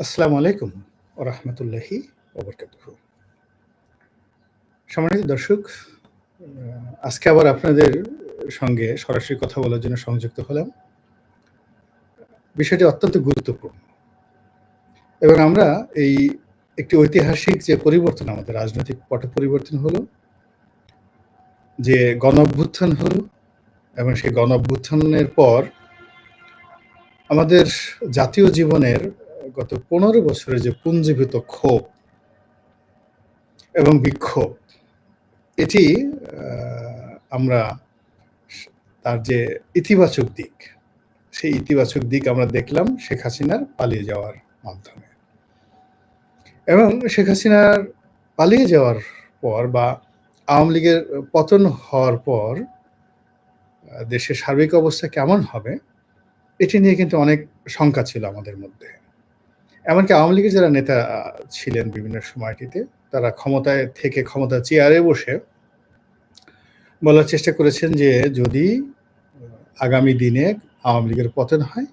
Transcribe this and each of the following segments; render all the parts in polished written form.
আসসালামু আলাইকুম ওয়া রাহমাতুল্লাহি ওয়া বারাকাতুহু। সম্মানিত দর্শক, আজকে আবার আপনাদের সঙ্গে সরাসরি কথা বলার জন্য সংযুক্ত হলাম। বিষয়টি অত্যন্ত গুরুত্বপূর্ণ এবং আমরা এই একটি ঐতিহাসিক যে পরিবর্তন আমাদের রাজনৈতিক পট পরিবর্তন হলো, যে গণ-অভ্যুত্থান হলো এবং সেই গণ-অভ্যুত্থানের পর আমাদের জাতীয় জীবনের গত ১৫ বছরের যে পুঞ্জীভূত ক্ষোভ এবং বিক্ষোভ, এটি আমরা তার যে ইতিবাচক দিক, সেই ইতিবাচক দিক আমরা দেখলাম শেখ হাসিনার পালিয়ে যাওয়ার মাধ্যমে। এবং শেখ হাসিনার পালিয়ে যাওয়ার পর বা আওয়ামী লীগের পতন হওয়ার পর দেশের সার্বিক অবস্থা কেমন হবে, এটি নিয়ে কিন্তু অনেক শঙ্কা ছিল আমাদের মধ্যে। এমনকি আওয়ামী লীগের যারা নেতা ছিলেন বিভিন্ন সময়টিতে, তারা ক্ষমতায় থেকে ক্ষমতার চেয়ারে বসে বলার চেষ্টা করেছেন যে যদি আগামী দিনে আওয়ামী লীগের পতন হয়,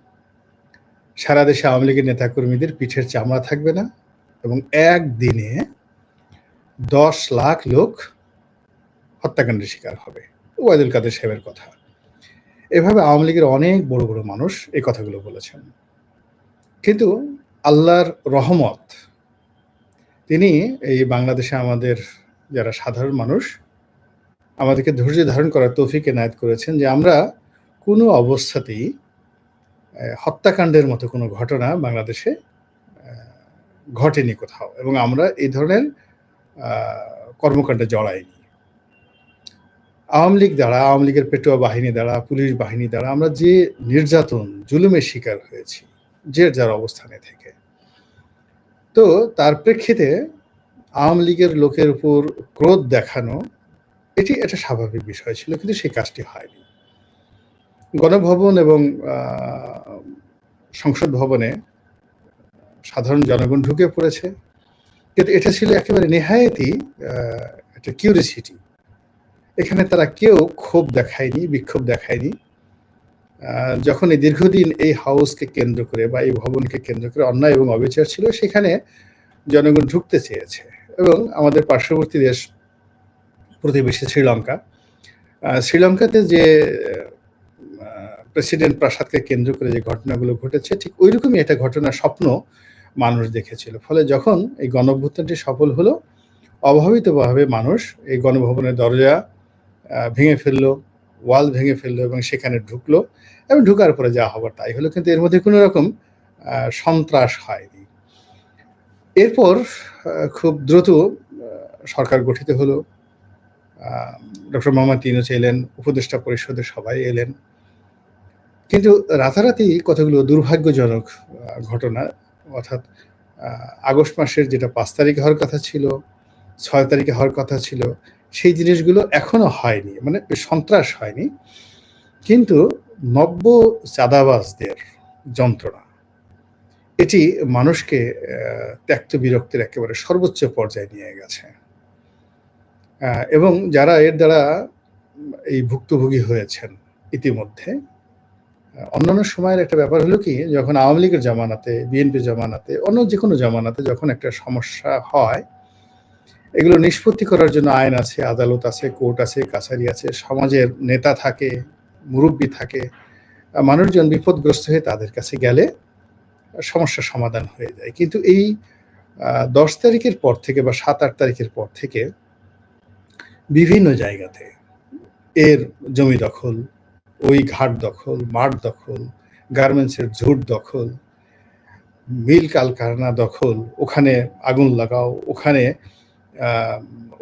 সারা দেশে আওয়ামী লীগের নেতাকর্মীদের পিঠের চামড়া থাকবে না এবং একদিনে ১০ লাখ লোক হত্যাকাণ্ডের শিকার হবে। ওবায়দুল কাদের সাহেবের কথা। এভাবে আওয়ামী লীগের অনেক বড় বড় মানুষ এই কথাগুলো বলেছেন। কিন্তু আল্লাহর রহমত, তিনি এই বাংলাদেশে আমাদের যারা সাধারণ মানুষ, আমাদেরকে ধৈর্য ধারণ করার তৌফিক এনায়েত করেছেন যে আমরা কোনো অবস্থাতেই হত্যাকাণ্ডের মতো কোনো ঘটনা বাংলাদেশে ঘটেনি কোথাও, এবং আমরা এই ধরনের কর্মকাণ্ডে জড়াইনি। আওয়ামী লীগ দ্বারা, আওয়ামী লীগের পেটোয়া বাহিনী দ্বারা, পুলিশ বাহিনী দ্বারা আমরা যে নির্যাতন, জুলুমের শিকার হয়েছি যে যার অবস্থানে থেকে, তো তার প্রেক্ষিতে আওয়ামী লীগের লোকের উপর ক্রোধ দেখানো এটি একটা স্বাভাবিক বিষয় ছিল, কিন্তু সেই কাজটি হয়নি। গণভবন এবং সংসদ ভবনে সাধারণ জনগণ ঢুকে পড়েছে, কিন্তু এটা ছিল একেবারে নেহায়েতই একটা কিউরিসিটি। এখানে তারা কেউ ক্ষোভ দেখায়নি, বিক্ষোভ দেখায়নি। যখন এই দীর্ঘদিন এই হাউসকে কেন্দ্র করে বা এই ভবনকে কেন্দ্র করে অন্যায় এবং অবিচার ছিল, সেখানে জনগণ ঢুকতে চেয়েছে। এবং আমাদের পার্শ্ববর্তী দেশ প্রতিবেশী শ্রীলঙ্কাতে যে প্রেসিডেন্ট প্রাসাদকে কেন্দ্র করে যে ঘটনাগুলো ঘটেছে, ঠিক ওই রকমই একটা ঘটনার স্বপ্ন মানুষ দেখেছিল। ফলে যখন এই গণঅভ্যুত্থানটি সফল হলো, অভাবিতভাবে মানুষ এই গণভবনের দরজা ভেঙে ফেললো, ওয়াল ভেঙে ফেললো এবং সেখানে ঢুকলো, এবং ঢুকার পরে যা হবার তাই হলো। কিন্তু এর মধ্যে কোনো রকম সন্ত্রাস হয়নি। এরপর খুব দ্রুত সরকার গঠিত হলো। ডক্টর মোহাম্মদ ইউনূস এলেন, উপদেষ্টা পরিষদের সবাই এলেন। কিন্তু রাতারাতি কতগুলো দুর্ভাগ্যজনক ঘটনা, অর্থাৎ আগস্ট মাসের যেটা ৫ তারিখে হওয়ার কথা ছিল, ৬ তারিখে হওয়ার কথা ছিল, সেই জিনিসগুলো এখনো হয়নি। মানে সন্ত্রাস হয়নি, কিন্তু নব্য চাঁদাবাজদের যন্ত্রণা, এটি মানুষকে ত্যক্ত বিরক্তির একেবারে সর্বোচ্চ পর্যায়ে নিয়ে গেছে। এবং যারা এর দ্বারা এই ভুক্তভোগী হয়েছেন ইতিমধ্যে, অন্যান্য সময়ের একটা ব্যাপার হলো কি, যখন আওয়ামী লীগের জামানাতে, বিএনপি জামানাতে, অন্য যে কোনো জামানাতে যখন একটা সমস্যা হয়, এগুলো নিষ্পত্তি করার জন্য আইন আছে, আদালত আছে, কোর্ট আছে, কাছারি আছে, সমাজের নেতা থাকে, মুরব্বী থাকে, মানুষজন বিপদগ্রস্ত হয়ে তাদের কাছে গেলে সমস্যার সমাধান হয়ে যায়। কিন্তু এই ১০ তারিখের পর থেকে বা ৭-৮ তারিখের পর থেকে বিভিন্ন জায়গাতে এর জমি দখল, ওই ঘাট দখল, মাঠ দখল, গার্মেন্টসের ঝুট দখল, মিল কারখানা দখল, ওখানে আগুন লাগাও, ওখানে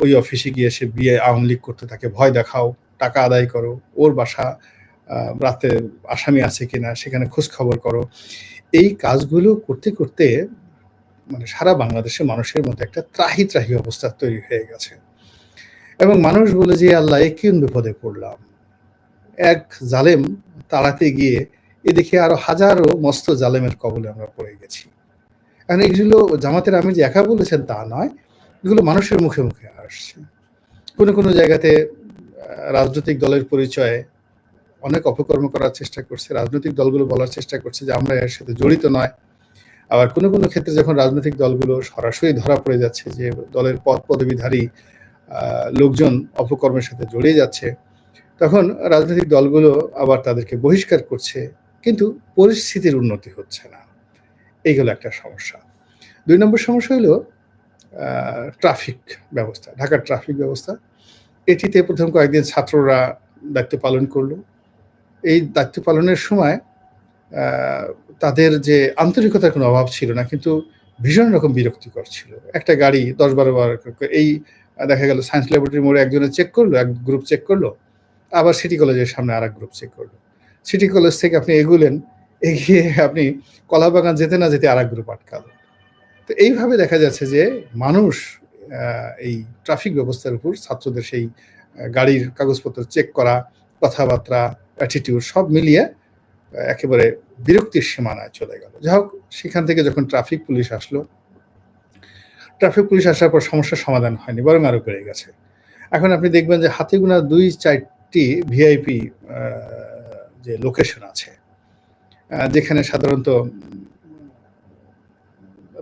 ওই অফিসে গিয়ে সে বিয়ে আওয়ামী লীগ করতে থাকে, ভয় দেখাও, টাকা আদায় করো, ওর বাসা রাতে আসামি আছে কিনা সেখানে খোঁজ খবর করো। এই কাজগুলো করতে করতে মানে সারা বাংলাদেশে মানুষের মধ্যে একটা ত্রাহি ত্রাহি অবস্থা তৈরি হয়ে গেছে, এবং মানুষ বলে যে আল্লাহ এ কি বিপদে পড়লাম, এক জালেম তাড়াতে গিয়ে এদিকে আরো হাজারো মস্ত জালেমের কবলে আমরা পড়ে গেছি। কারণ এগুলো জামাতের আমির যে একা বলেছেন তা নয়, এগুলো মানুষের মুখে মুখে আসছে। কোনো কোনো জায়গাতে রাজনৈতিক দলের পরিচয়ে অনেক অপকর্ম করার চেষ্টা করছে, রাজনৈতিক দলগুলো বলার চেষ্টা করছে যে আমরা এর সাথে জড়িত নয়। আবার কোনো ক্ষেত্রে যখন রাজনৈতিক দলগুলো সরাসরি ধরা পড়ে যাচ্ছে যে দলের পদবিধারী লোকজন অপকর্মের সাথে জড়িয়ে যাচ্ছে, তখন রাজনৈতিক দলগুলো আবার তাদেরকে বহিষ্কার করছে, কিন্তু পরিস্থিতির উন্নতি হচ্ছে না। এই হলো একটা সমস্যা। ২ নম্বর সমস্যা হলো ট্রাফিক ব্যবস্থা, ঢাকার ট্রাফিক ব্যবস্থা। এটিতে প্রথম কয়েকদিন ছাত্ররা দায়িত্ব পালন করলো। এই দায়িত্ব পালনের সময় তাদের যে আন্তরিকতার কোনো অভাব ছিল না, কিন্তু ভীষণ রকম বিরক্তিকর ছিল। একটা গাড়ি ১০-১২ বার এই দেখা গেল সায়েন্স ল্যাবরেটরি মোড়ে একজনে চেক করলো, এক গ্রুপ চেক করলো, আবার সিটি কলেজের সামনে আরেক গ্রুপ চেক করলো। সিটি কলেজ থেকে আপনি এগিয়ে আপনি কলাবাগান যেতে না যেতে আরেক গ্রুপ আটকালো। তো এইভাবে দেখা যাচ্ছে যে মানুষ এই ট্রাফিক ব্যবস্থার উপর ছাত্রদের সেই গাড়ির কাগজপত্র চেক করা, কথাবার্তা, অ্যাটিটিউড সব মিলিয়ে একেবারে বিরক্তির সীমানায় চলে গেল। যাই হোক, সেখান থেকে যখন ট্রাফিক পুলিশ আসলো, ট্রাফিক পুলিশ আসার পর সমস্যার সমাধান হয়নি, বরং আরো বেড়ে গেছে। এখন আপনি দেখবেন যে হাতে গোনা ২-৪টি ভিআইপি যে লোকেশন আছে, যেখানে সাধারণত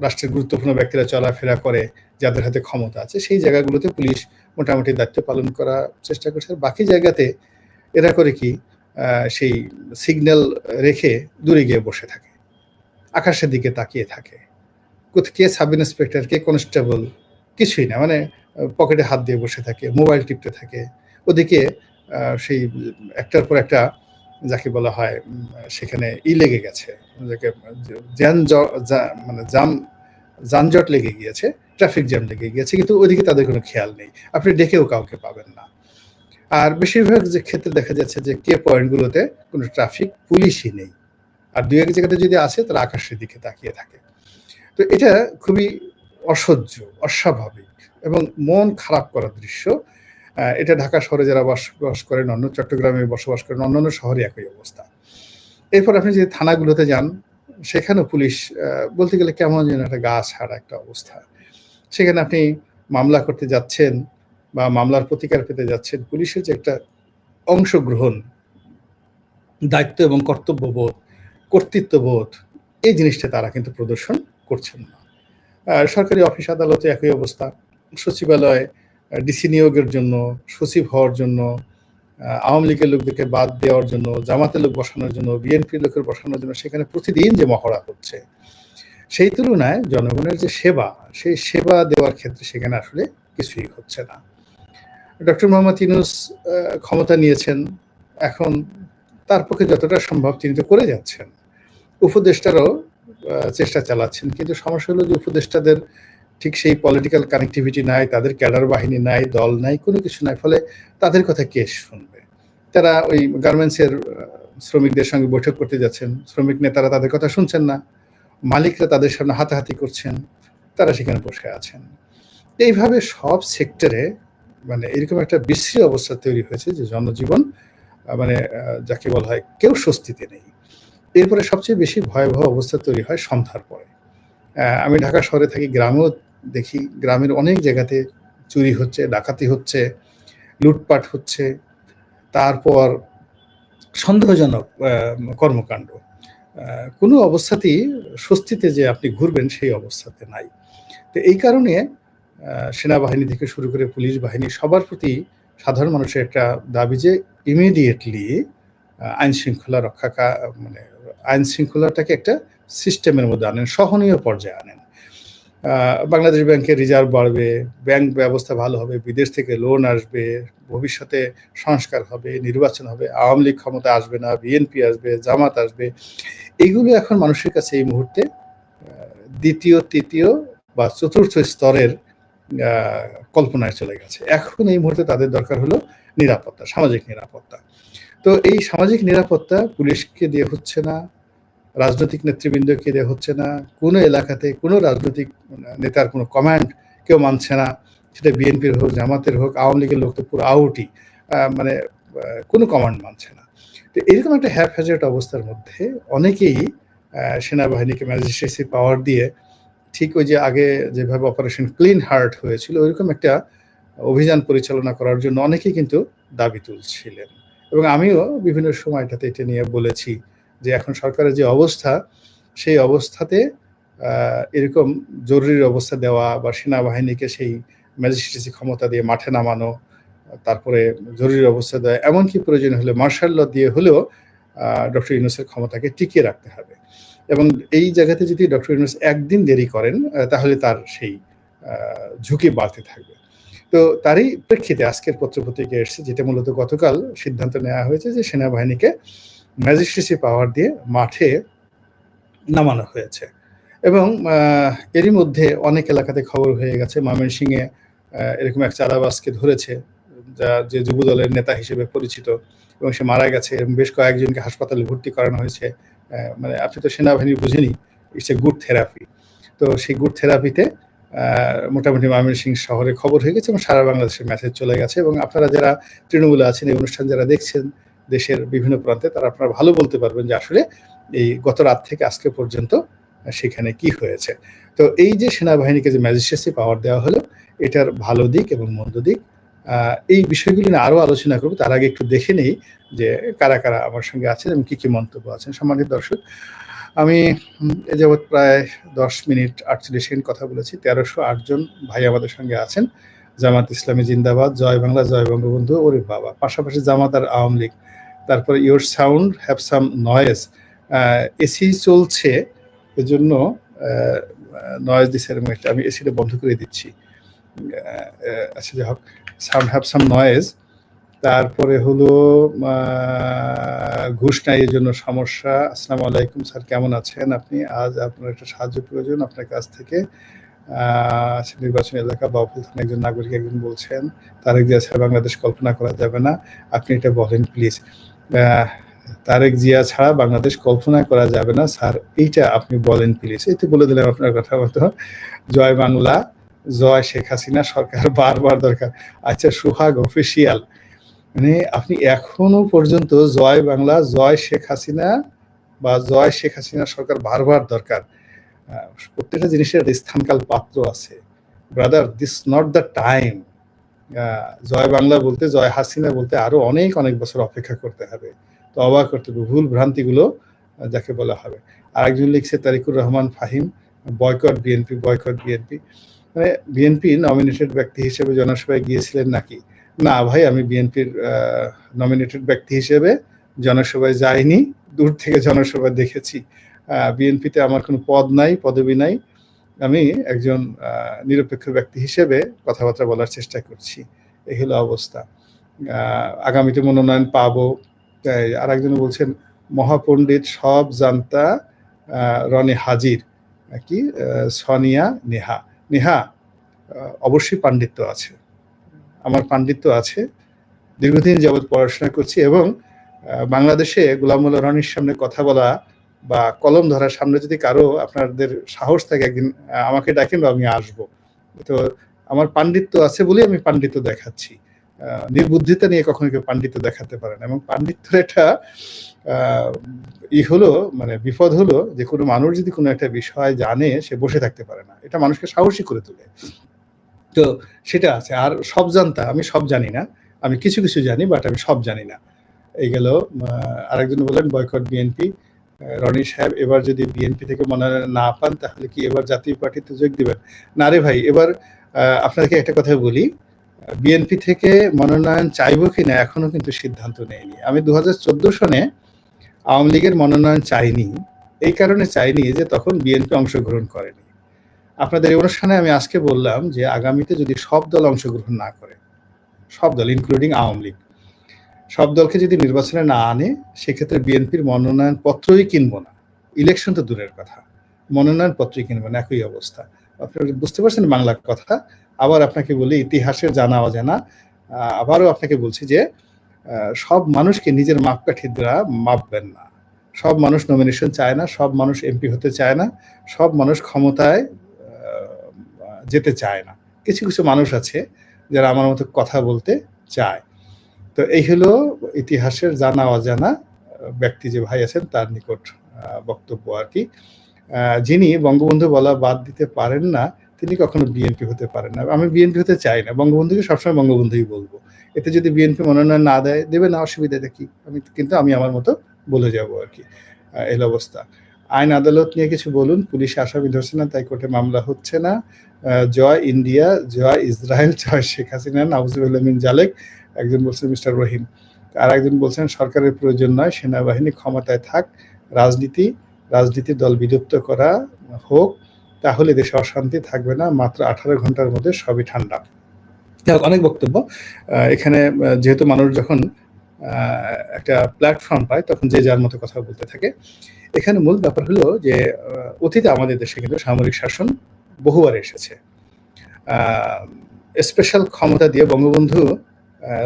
রাষ্ট্রের গুরুত্বপূর্ণ ব্যক্তিরা চলাফেরা করে, যাদের হাতে ক্ষমতা আছে, সেই জায়গাগুলোতে পুলিশ মোটামুটি দায়িত্ব পালন করার চেষ্টা করছে। বাকি জায়গাতে এরা করে কি, সেই সিগন্যাল রেখে দূরে গিয়ে বসে থাকে, আকাশের দিকে তাকিয়ে থাকে। কে সাব ইন্সপেক্টর, কে কনস্টেবল, কিছুই না, মানে পকেটে হাত দিয়ে বসে থাকে, মোবাইল টিপতে থাকে। ওদিকে সেই একটার পর একটা যাকে বলা হয় সেখানে লেগে গেছে, মানে যানজট লেগে গিয়েছে, ট্রাফিক জ্যাম লেগে গিয়েছে, কিন্তু ওদিকে তাদের কোনো খেয়াল নেই। আপনি ডেকেও কাউকে পাবেন না। আর বেশিরভাগ যে ক্ষেত্রে দেখা যাচ্ছে যে কে পয়েন্টগুলোতে কোনো ট্রাফিক পুলিশই নেই, আর ২-১ জায়গাতে যদি আসে তারা আকাশের দিকে তাকিয়ে থাকে। তো এটা খুবই অসহ্য, অস্বাভাবিক এবং মন খারাপ করার দৃশ্য। এটা ঢাকা শহরে যারা বসবাস করেন, অন্য চট্টগ্রামে বসবাস করেন, অন্যান্য শহরে একই অবস্থা। এরপর আপনি যদি থানাগুলোতে যান, সেখানেও পুলিশ বলতে গেলে কেমন যেন একটা গা ছাড়া একটা অবস্থা। সেখানে আপনি মামলা করতে যাচ্ছেন বা মামলার প্রতিকার পেতে যাচ্ছেন, পুলিশের যে একটা অংশগ্রহণ, দায়িত্ব এবং কর্তব্যবোধ, কর্তৃত্ববোধ, এই জিনিসটা তারা কিন্তু প্রদর্শন করছেন না। সরকারি অফিস আদালতে একই অবস্থা। সচিবালয় ডিসি নিয়োগের জন্য, সচিব হওয়ার জন্য, আওয়ামী লীগের লোকদেরকে বাদ দেওয়ার জন্য, জামাতের লোক বসানোর জন্য, বিএনপির লোকের বসানোর জন্য সেখানে প্রতিদিন যে মহড়া হচ্ছে, সেই তুলনায় জনগণের যে সেবা, সেই সেবা দেওয়ার ক্ষেত্রে সেখানে আসলে কিছুই হচ্ছে না। ডক্টর মোহাম্মদ ইউনূস ক্ষমতা নিয়েছেন, এখন তার পক্ষে যতটা সম্ভব তিনি তো করে যাচ্ছেন। উপদেষ্টারাও চেষ্টা চালাচ্ছেন, কিন্তু সমস্যা হলো যে উপদেষ্টাদের ঠিক সেই পলিটিক্যাল কানেক্টিভিটি নাই, তাদের ক্যাডার বাহিনী নাই, দল নাই, কোনো কিছু নাই। ফলে তাদের কথা কে শুনবে? তারা ওই গার্মেন্টসের শ্রমিকদের সঙ্গে বৈঠক করতে যাচ্ছেন, শ্রমিক নেতারা তাদের কথা শুনছেন না, মালিকরা তাদের সামনে হাতাহাতি করছেন, তারা সেখানে বসে আছেন। এইভাবে সব সেক্টরে মানে এরকম একটা বিশ্রী অবস্থা তৈরি হয়েছে যে জনজীবন মানে যাকে বলা হয় কেউ স্বস্তিতে নেই। এরপরে সবচেয়ে বেশি ভয়াবহ অবস্থা তৈরি হয় সন্ধ্যার পরে। আমি ঢাকা শহরে থাকি, গ্রামেও দেখি, গ্রামের অনেক জায়গাতে চুরি হচ্ছে, ডাকাতি হচ্ছে, লুটপাট হচ্ছে, তারপর সন্দেহজনক কর্মকাণ্ড। কোনো অবস্থাতেই স্বস্তিতে যে আপনি ঘুরবেন সেই অবস্থাতে নাই। তো এই কারণে সেনাবাহিনী থেকে শুরু করে পুলিশ বাহিনী সবার প্রতি সাধারণ মানুষের একটা দাবি যে ইমিডিয়েটলি আইনশৃঙ্খলা মানে আইনশৃঙ্খলাটাকে একটা সিস্টেমের মধ্যে আনেন, সহনীয় পর্যায়ে আনেন। বাংলাদেশ ব্যাংকের রিজার্ভ বাড়বে, ব্যাংক ব্যবস্থা ভালো হবে, বিদেশ থেকে লোন আসবে, ভবিষ্যতে সংস্কার হবে, নির্বাচন হবে, আওয়ামী লীগ ক্ষমতা আসবে না, বিএনপি আসবে, জামাত আসবে। এগুলো এখন মানুষের কাছে এই মুহূর্তে দ্বিতীয়, তৃতীয় বা চতুর্থ স্তরের কল্পনায় চলে গেছে। এখন এই মুহূর্তে তাদের দরকার হলো নিরাপত্তা, সামাজিক নিরাপত্তা। তো এই সামাজিক নিরাপত্তা পুলিশকে দিয়ে হচ্ছে না, রাজনৈতিক নেতৃবৃন্দকে দেওয়া হচ্ছে না, কোনো এলাকাতে কোনো রাজনৈতিক নেতার কোনো কমান্ড কেউ মানছে না, সেটা বিএনপির হোক, জামাতের হোক, আওয়ামী লীগের লোক তো পুরো আউটই, মানে কোনো কমান্ড মানছে না। তো এরকম একটা হ্যাজেট অবস্থার মধ্যে অনেকেই সেনাবাহিনীকে ম্যাজিস্ট্রেসি পাওয়ার দিয়ে ঠিক ওই যে আগে যেভাবে অপারেশন ক্লিন হার্ট হয়েছিল ওইরকম একটা অভিযান পরিচালনা করার জন্য অনেকেই কিন্তু দাবি তুলছিলেন, এবং আমিও বিভিন্ন সময়টাতে এটা নিয়ে বলেছি যে এখন সরকারের যে অবস্থা, সেই অবস্থাতে এরকম জরুরি অবস্থা দেওয়া বা সেনাবাহিনীকে সেই ম্যাজিস্ট্রেসি ক্ষমতা দিয়ে মাঠে নামানো, তারপরে জরুরি অবস্থা দেওয়া, এমনকি প্রয়োজন হলে মার্শাল ল দিয়ে হলেও ডক্টর ইউনূসের ক্ষমতাকে টিকিয়ে রাখতে হবে। এবং এই জায়গাতে যদি ডক্টর ইউনূস একদিন দেরি করেন তাহলে তার সেই ঝুঁকি বাড়তে থাকবে। তো তারই প্রেক্ষিতে আজকের পত্রপত্রিকায় এসেছে, যেটা মূলত গতকাল সিদ্ধান্ত নেওয়া হয়েছে যে সেনাবাহিনীকে ম্যাজিস্ট্রেসি পাওয়ার দিয়ে মাঠে নামানো হয়েছে। এবং এরই মধ্যে অনেক এলাকাতে খবর হয়ে গেছে, ময়মনসিংহে এরকম এক চাঁদাবাজকে ধরেছে, যে যুবদলের নেতা হিসেবে পরিচিত, এবং সে মারা গেছে এবং বেশ কয়েকজনকে হাসপাতালে ভর্তি করানো হয়েছে। মানে আপনি তো সেনাবাহিনী বুঝেনি, ইটস এ গুড থেরাপি। তো সেই গুড থেরাপিতে মোটামুটি ময়মনসিংহ শহরে খবর হয়ে গেছে এবং সারা বাংলাদেশের মেসেজ চলে গেছে। এবং আপনারা যারা তৃণমূলে আছেন, এই অনুষ্ঠান যারা দেখছেন দেশের বিভিন্ন প্রান্তে, তারা আপনারা ভালো বলতে পারবেন যে আসলে এই গত রাত থেকে আজকে পর্যন্ত সেখানে কি হয়েছে। তো এই যে সেনাবাহিনীকে যে ম্যাজিস্ট্রেসি পাওয়ার দেওয়া হলো, এটার ভালো দিক এবং মন্দ দিক, এই বিষয়গুলি নিয়ে আরও আলোচনা করব। তার আগে একটু দেখে নেই যে কারা কারা আমার সঙ্গে আছেন এবং কী কী মন্তব্য আছেন। সম্মানিত দর্শক, আমি এ যাবৎ প্রায় 10 মিনিট 48 সেকেন্ড কথা বলেছি। 1308 জন ভাই আমাদের সঙ্গে আছেন। জামাত ইসলামী জিন্দাবাদ, জয় বাংলা, জয় বঙ্গবন্ধু, ওরে বাবা, পাশাপাশি জামাত আর আওয়ামী লীগ। তারপরে your sound have some noise, AC চলছে এজন্য নয়েজ দিচ্ছে, আমি এসিটা বন্ধ করে দিচ্ছি। আচ্ছা, যাই হোক, সাউন্ড হ্যাভ সাম নয়েজ। তারপরে হলো ঘুষ নাই এর জন্য সমস্যা। আসসালামু আলাইকুম স্যার, কেমন আছেন আপনি? আজ আপনার একটা সাহায্য প্রয়োজন আপনার কাছ থেকে। নির্বাচনী এলাকা বাউফল থানা একজন নাগরিক একজন বলছেন, তারেক জিয়া ছাড়া বাংলাদেশ কল্পনা করা যাবে না, আপনি এটা বলেন প্লিজ। তারেক জিয়া ছাড়া বাংলাদেশ কল্পনা করা যাবে না স্যার, এইটা আপনি বলেন প্লিজ। এই তো বলে দিলাম আপনার কথা মতো। জয় বাংলা, জয় শেখ হাসিনা, সরকার বারবার দরকার। আচ্ছা, সোহাগ অফিসিয়াল, মানে আপনি এখনো পর্যন্ত জয় বাংলা, জয় শেখ হাসিনা বা জয় শেখ হাসিনা সরকার বারবার দরকার, প্রত্যেকটা জিনিসের স্থানকাল পাত্র আছে brother, this not the time. জয় বাংলা বলতে, জয় হাসিনা বলতে আরো অনেক অনেক বছর অপেক্ষা করতে হবে। তো অবাক করতে হবে ভুল ভ্রান্তিগুলো যাকে বলা হবে। আরেকজন লিখছে Tarikur Rahman Fahim, boycott BNP, boycott BNP. মানে বিএনপি নমিনেটেড ব্যক্তি হিসেবে জনসভায় গিয়েছিলেন নাকি? না ভাই, আমি বিএনপির নমিনেটেড ব্যক্তি হিসেবে জনসভায় যাইনি, দূর থেকে জনসভা দেখেছি। বিএনপিতে আমার কোনো পদ নাই, পদবি নাই, আমি একজন নিরপেক্ষ ব্যক্তি হিসেবে কথাবার্তা বলার চেষ্টা করছি। এই হলো অবস্থা। আগামীতে মনোনয়ন পাবো। আর একজন বলছেন মহাপণ্ডিত সব জানতা রনি হাজির, কি সোনিয়া নেহা। নেহা, অবশ্যই পাণ্ডিত্য আছে, আমার পাণ্ডিত্য আছে, দীর্ঘদিন যাবৎ পড়াশোনা করছি এবং বাংলাদেশে গোলাম মোল্লা রনির সামনে কথা বলা বা কলম ধরার সামনে যদি কারো আপনাদের সাহস থাকে একদিন আমাকে ডাকেন বা আমি আসবো। তো আমার পাণ্ডিত্য আছে বলেই আমি পাণ্ডিত্য দেখাচ্ছি। নির্বুদ্ধিতা নিয়ে কখনো কেউ পাণ্ডিত্য দেখাতে পারে না। এবং পাণ্ডিত্যের একটা হলো, মানে বিপদ হলো যে কোনো মানুষ যদি কোনো একটা বিষয় জানে সে বসে থাকতে পারে না, এটা মানুষকে সাহসী করে তোলে। তো সেটা আছে। আর সব জানতা, আমি সব জানি না, আমি কিছু কিছু জানি, বাট আমি সব জানি না। এই গেল। আরেকজন বললেন বয়কট বিএনপি। রনি সাহেব, এবার যদি বিএনপি থেকে মনোনয়ন না পান তাহলে কি এবার জাতীয় পার্টিতে যোগ দিবেন? না রে ভাই, এবার আপনাদেরকে একটা কথা বলি, বিএনপি থেকে মনোনয়ন চাইবো কিনা এখনো কিন্তু সিদ্ধান্ত নেয়নি। আমি 2014 সনে আওয়ামী লীগের মনোনয়ন চাইনি, এই কারণে চাইনি যে তখন বিএনপি অংশগ্রহণ করেনি। আপনাদের এই অনুষ্ঠানে আমি আজকে বললাম যে আগামীতে যদি সব দল অংশগ্রহণ না করে, সব দল ইনক্লুডিং আওয়ামী লীগ, সব দলকে যদি নির্বাচনে না আনে, সেক্ষেত্রে বিএনপির মনোনয়ন পত্রই কিনবো না। ইলেকশন তো দূরের কথা, মনোনয়ন পত্রই কিনবো না, একই অবস্থা। আপনারা বুঝতে পারছেন বাংলার কথা? আবার আপনাকে বলি, ইতিহাসের জানা অজানা, আবারও আপনাকে বলছি যে সব মানুষকে নিজের মাপকাঠি দ্বারা মাপবেন না। সব মানুষ নমিনেশন চায় না, সব মানুষ এমপি হতে চায় না, সব মানুষ ক্ষমতায় যেতে চায় না। কিছু কিছু মানুষ আছে যারা আমার মতো কথা বলতে চায়। তো এই হলো ইতিহাসের জানা অজানা ব্যক্তি যে ভাই আছেন তার নিকট বক্তব্য আর কি। যিনি বঙ্গবন্ধু বলা বাদ দিতে পারেন না, তিনি কখনো বিএনপি হতে পারেন না। আমি বিএনপি হতে চাই না, বঙ্গবন্ধুকে সবসময় বঙ্গবন্ধুই বলবো। এতে যদি বিএনপি মনোনয়ন না দেয়, দেবে না, অসুবিধাটা কি? কিন্তু আমি আমার মতো বলে যাব আর কি, এই অবস্থা। আইন আদালত নিয়ে কিছু বলুন, পুলিশ আসামি ধরছে না তাই কোর্টে মামলা হচ্ছে না। জয় ইন্ডিয়া, জয় ইসরায়েল, জয় শেখ হাসিনা, নাউজুবিল্লাহ মিন জালেক। একজন বলছেন মিস্টার রহিম। আর একজন বলছেন সরকারের প্রয়োজন নয়, সেনাবাহিনী ক্ষমতায় থাক, রাজনীতির দল বিলুপ্ত করা হোক, তাহলে দেশে অশান্তি থাকবে না, মাত্র 18 ঘন্টার মধ্যে সবই ঠান্ডা। অনেক বক্তব্য এখানে, যেহেতু মানুষ যখন একটা প্ল্যাটফর্ম পায় তখন যে যার মতো কথা বলতে থাকে। এখানে মূল ব্যাপার হলো যে অতীতে আমাদের দেশে কিন্তু সামরিক শাসন বহুবার এসেছে। স্পেশাল ক্ষমতা দিয়ে বঙ্গবন্ধু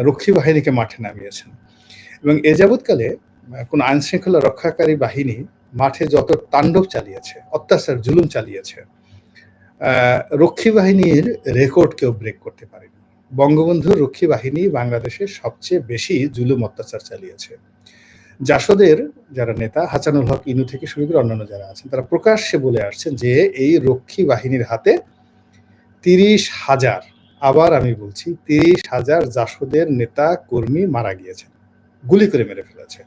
রক্ষী বাহিনীকে মাঠে নামিয়েছেন এবং এ যাবৎকালে কোন আইন শৃঙ্খলা রক্ষাকারী বাহিনী মাঠে যত তাণ্ডব চালিয়েছে, অত্যাচার জুলুম চালিয়েছে, রক্ষী বাহিনীর রেকর্ড কেউ ব্রেক করতে পারেনি। বঙ্গবন্ধুর রক্ষী বাহিনী বাংলাদেশে সবচেয়ে বেশি জুলুম অত্যাচার চালিয়েছে। জাসদের যারা নেতা, হাসানুল হক ইনু থেকে শুরু করে অন্যান্য যারা আছেন, তারা প্রকাশ্যে বলে আসছেন যে এই রক্ষী বাহিনীর হাতে 30,000, আবার আমি বলছি 30,000 জাসদের নেতা কর্মী মারা গিয়েছেন, গুলি করে মেরে ফেলেছে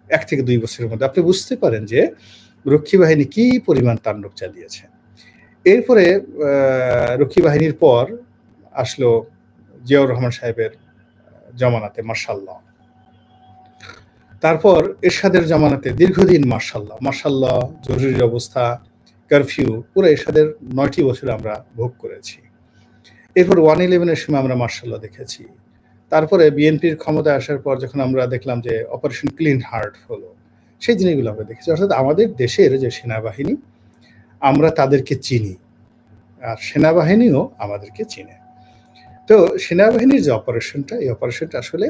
1 থেকে 2 বছরের মধ্যে। আপনি বুঝতে পারেন যে রক্ষী বাহিনী কি পরিমাণ তাণ্ডব চালিয়েছে। এরপরে রক্ষী বাহিনীর পর আসলো জিয়াউর রহমান সাহেবের জামানাতে মার্শাল্লাহ, তারপর এরশাদের জামানাতে দীর্ঘদিন মার্শাল্লাহ, জরুরি অবস্থা, কারফিউ, পুরো এরশাদের 9টি বছর আমরা ভোগ করেছি। এরপর 111-এর সময় আমরা মার্শাল্লাহ দেখেছি। তারপরে বিএনপির ক্ষমতায় আসার পর যখন আমরা দেখলাম যে অপারেশন ক্লিন হার্ট হলো, সেই জিনিসগুলো আমরা দেখেছি। অর্থাৎ আমাদের দেশের যে সেনাবাহিনী, আমরা তাদেরকে চিনি আর সেনাবাহিনীও আমাদেরকে চিনে। তো সেনাবাহিনীর যে অপারেশনটা, এই অপারেশনটা আসলে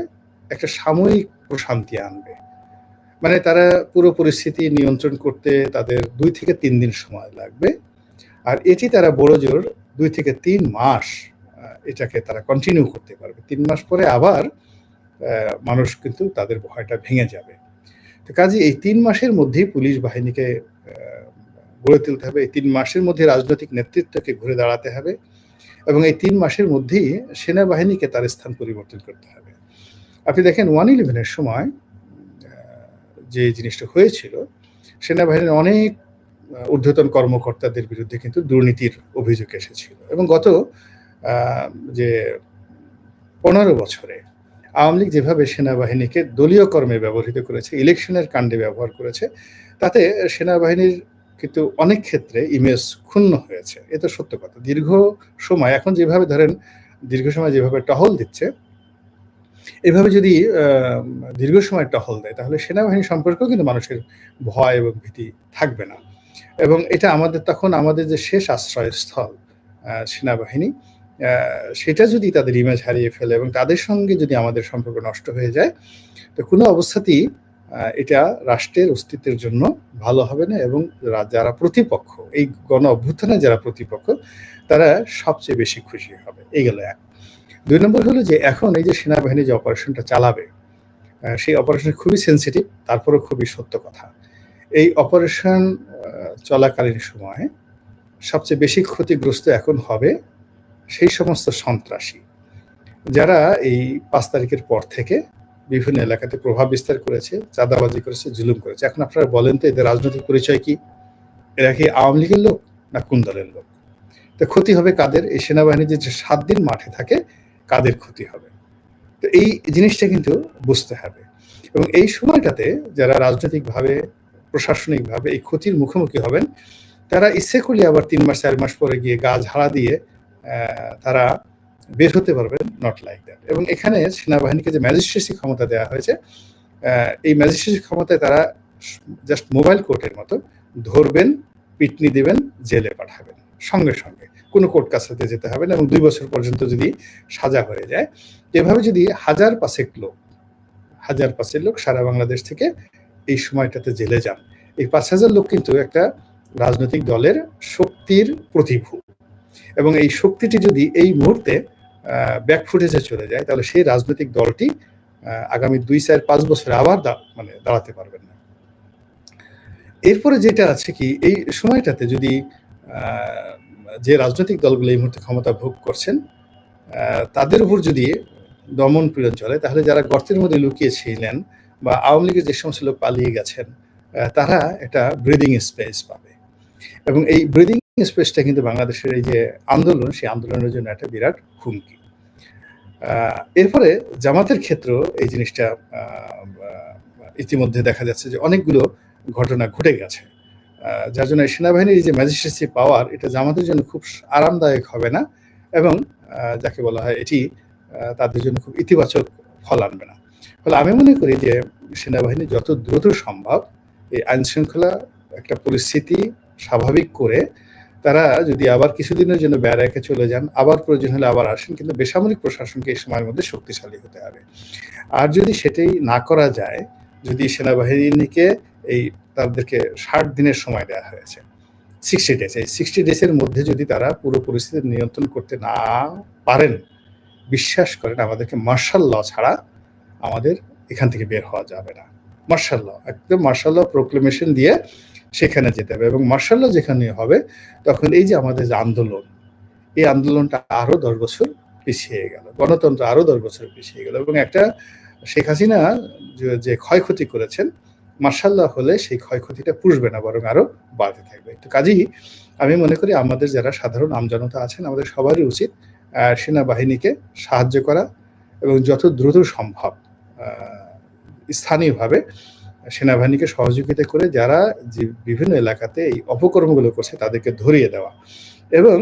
একটা সাময়িক প্রশান্তি আনবে। মানে তারা পুরো পরিস্থিতি নিয়ন্ত্রণ করতে তাদের 2 থেকে 3 দিন সময় লাগবে, আর এটি তারা বড় জোর 2 থেকে 3 মাস এটাকে তারা কন্টিনিউ করতে পারবে। 3 মাস পরে আবার মানুষ কিন্তু তাদের ভয়টা ভেঙে যাবে। তো কাজে এই 3 মাসের মধ্যেই পুলিশ বাহিনীকে গড়ে তুলতে হবে, এই 3 মাসের মধ্যে রাজনৈতিক নেতৃত্বকে ঘুরে দাঁড়াতে হবে এবং এই 3 মাসের মধ্যেই সেনাবাহিনীকে তার স্থান পরিবর্তন করতে হবে। আপনি দেখেন 111-এর সময় যে জিনিসটা হয়েছিল, সেনাবাহিনীর অনেক ঊর্ধ্বতন কর্মকর্তাদের বিরুদ্ধে কিন্তু দুর্নীতির অভিযোগ এসেছিল এবং গত যে 15 বছরে আওয়ামী লীগ যেভাবে সেনাবাহিনীকে দলীয় কর্মে ব্যবহৃত করেছে, ইলেকশনের কাণ্ডে ব্যবহার করেছে, তাতে সেনাবাহিনীর কিন্তু অনেক ক্ষেত্রে ইমেজ ক্ষুণ্ণ হয়েছে। এ তো সত্য কথা। দীর্ঘ সময় এখন যেভাবে ধরেন দীর্ঘ সময় যেভাবে টহল দিচ্ছে, এভাবে যদি দীর্ঘ সময় টহল দেয় তাহলে সেনাবাহিনী সম্পর্কেও কিন্তু মানুষের ভয় এবং ভীতি থাকবে না এবং এটা আমাদের তখন আমাদের যে শেষ আশ্রয়স্থল সেনাবাহিনী, সেটা যদি তাদের ইমেজ হারিয়ে ফেলে এবং তাদের সঙ্গে যদি আমাদের সম্পর্ক নষ্ট হয়ে যায়, তো কোনো অবস্থাতেই এটা রাষ্ট্রের অস্তিত্বের জন্য ভালো হবে না এবং যারা প্রতিপক্ষ, এই গণ অভ্যুত্থানে যারা প্রতিপক্ষ, তারা সবচেয়ে বেশি খুশি হবে। এই গেল এক। 2 নম্বর হলো যে এখন এই যে সেনাবাহিনী যে অপারেশনটা চালাবে, সেই অপারেশন খুবই সেন্সিটিভ, তারপরেও খুবই সত্য কথা। এই অপারেশন চলাকালীন সময়ে সবচেয়ে বেশি ক্ষতিগ্রস্ত এখন হবে সেই সমস্ত সন্ত্রাসী যারা এই 5 তারিখের পর থেকে বিভিন্ন এলাকাতে প্রভাব বিস্তার করেছে, চাঁদাবাজি করেছে, জুলুম করেছে। এখন আপনারা বলেন তো এদের রাজনৈতিক পরিচয় কি? এরা কি আওয়ামী লীগের লোক না কোন দলের লোক? তো ক্ষতি হবে কাদের? এই সেনাবাহিনী যে 7 দিন মাঠে থাকে, কাদের ক্ষতি হবে? তো এই জিনিসটা কিন্তু বুঝতে হবে এবং এই সময়টাতে যারা রাজনৈতিকভাবে, প্রশাসনিকভাবে এই ক্ষতির মুখোমুখি হবেন, তারা ইচ্ছে করলে আবার 3 মাস 4 মাস পরে গিয়ে গা ঝাড়া দিয়ে তারা বের হতে পারবেন, নট লাইক দ্যাট। এবং এখানে সেনাবাহিনীকে যে ম্যাজিস্ট্রেসি ক্ষমতা দেওয়া হয়েছে, এই ম্যাজিস্ট্রেসি ক্ষমতায় তারা জাস্ট মোবাইল কোর্টের মতো ধরবেন, পিটনি দিবেন, জেলে পাঠাবেন সঙ্গে সঙ্গে, কোনো কোর্ট কাছারিতে যেতে হবে না এবং 2 বছর পর্যন্ত যদি সাজা হয়ে যায়। এভাবে যদি 1000 লোক সারা বাংলাদেশ থেকে এই সময়টাতে জেলে যান, এই 5000 লোক কিন্তু একটা রাজনৈতিক দলের শক্তির প্রতিভূ এবং এই শক্তিটি যদি এই মুহূর্তে ব্যাকফুটেজে চলে যায়, তাহলে সেই রাজনৈতিক দলটি আগামী 2, 4, 5 বছরে আবার দাঁড়াতে পারবেন না। এরপরে যেটা আছে কি, এই সময়টাতে যদি যে রাজনৈতিক দলগুলো এই মুহূর্তে ক্ষমতা ভোগ করছেন, তাদের উপর যদি দমন পীড়ন চলে, তাহলে যারা গর্তের মধ্যে লুকিয়ে ছিলেন বা আওয়ামী লীগের যে সমস্ত লোক পালিয়ে গেছেন, তারা একটা ব্রিদিং স্পেস পাবে এবং এই ব্রিদিং স্পেসটা কিন্তু বাংলাদেশের এই যে আন্দোলন, সেই আন্দোলনের জন্য একটা বিরাট হুমকি। এরপরে জামাতের ক্ষেত্রেও এই জিনিসটা ইতিমধ্যে দেখা যাচ্ছে যে অনেকগুলো ঘটনা ঘটে গেছে, যার জন্য সেনাবাহিনীর যে ম্যাজিস্ট্রেসি পাওয়ার, এটা জামাতের জন্য খুব আরামদায়ক হবে না এবং যাকে বলা হয় এটি তাদের জন্য খুব ইতিবাচক ফল আনবে না। ফলে আমি মনে করি যে সেনাবাহিনী যত দ্রুত সম্ভব এই আইনশৃঙ্খলা একটা পরিস্থিতি স্বাভাবিক করে তারা যদি আবার কিছুদিনের জন্য ব্যারাকে চলে যান, আবার প্রয়োজন হলে আবার আসেন, কিন্তু বেসামরিক প্রশাসনকে এই সময়ের মধ্যে শক্তিশালী হতে হবে। আর যদি সেটাই না করা যায়, যদি সেনাবাহিনীকে তাদেরকে 60 দিনের সময় দেওয়া হয়েছে, 60 ডেজ, এই 60 ডেজের মধ্যে যদি তারা পুরো পরিস্থিতি নিয়ন্ত্রণ করতে না পারেন, বিশ্বাস করেন আমাদেরকে মার্শাল ল ছাড়া আমাদের এখান থেকে বের হওয়া যাবে না। মার্শাল ল, একদম মার্শাল ল প্রোক্লেমেশন দিয়ে সেখানে যেতে হবে এবং মার্শাল ল যেখানে হবে তখন এই যে আমাদের যে আন্দোলন, এই আন্দোলনটা আরো 10 বছর পিছিয়ে গেল, গণতন্ত্র আরো 10 বছর পিছিয়ে গেল এবং একটা শেখ হাসিনা যে ক্ষয়ক্ষতি করেছেন, মার্শাল ল হলে সেই ক্ষয়ক্ষতিটা পুষবে না, বরং আরো বাড়তে থাকবে। তো কাজেই আমি মনে করি আমাদের যারা সাধারণ আমজনতা আছেন, আমাদের সবারই উচিত সেনাবাহিনীকে সাহায্য করা এবং যত দ্রুত সম্ভব স্থানীয়ভাবে সেনাবাহিনীকে সহযোগিতা করে যারা যে বিভিন্ন এলাকাতে এই অপকর্মগুলো করছে তাদেরকে ধরিয়ে দেওয়া এবং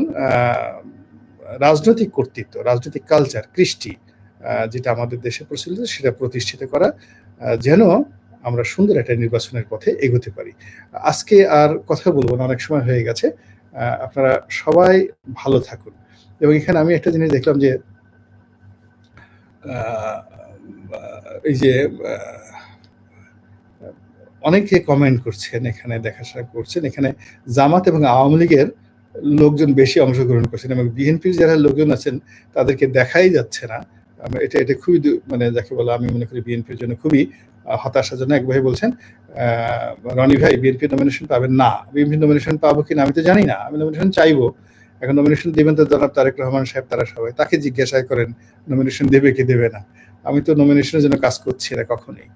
রাজনৈতিক কর্তৃত্ব, রাজনৈতিক কালচার, কৃষ্টি যেটা আমাদের দেশে প্রচলিত সেটা প্রতিষ্ঠিত করা, যেন আমরা সুন্দর একটা নির্বাচনের পথে এগোতে পারি। আজকে আর কথা বলবো না, অনেক সময় হয়ে গেছে। আপনারা সবাই ভালো থাকুন। এবং এখানে আমি একটা জিনিস দেখলাম যে এই যে অনেকে কমেন্ট করছেন, এখানে দেখাশোনা করছেন, এখানে জামাত এবং আওয়ামী লীগের লোকজন বেশি অংশগ্রহণ করছেন এবং বিএনপির যারা লোকজন আছেন তাদেরকে দেখাই যাচ্ছে না। এটা খুবই মানে যাকে বলা, আমি মনে করি বিএনপির জন্য খুবই হতাশাজনক। এক ভাই বলছেন রনি ভাই বিএনপি নমিনেশন পাবেন না। বিএনপি নমিনেশন পাবো কিনা আমি তো জানি না, আমি নমিনেশন চাইবো। এখন নমিনেশন দেবেন তো জনাব তারেক রহমান সাহেব, তারা সবাই, তাকে জিজ্ঞাসা করেন নমিনেশন দেবে কি দেবে না। আমি তো নমিনেশনের জন্য কাজ করছি না কখনোই।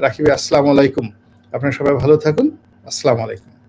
রাখি ভাই, আসসালামু আলাইকুম। আপনারা সবাই ভালো থাকুন। আসসালামু আলাইকুম।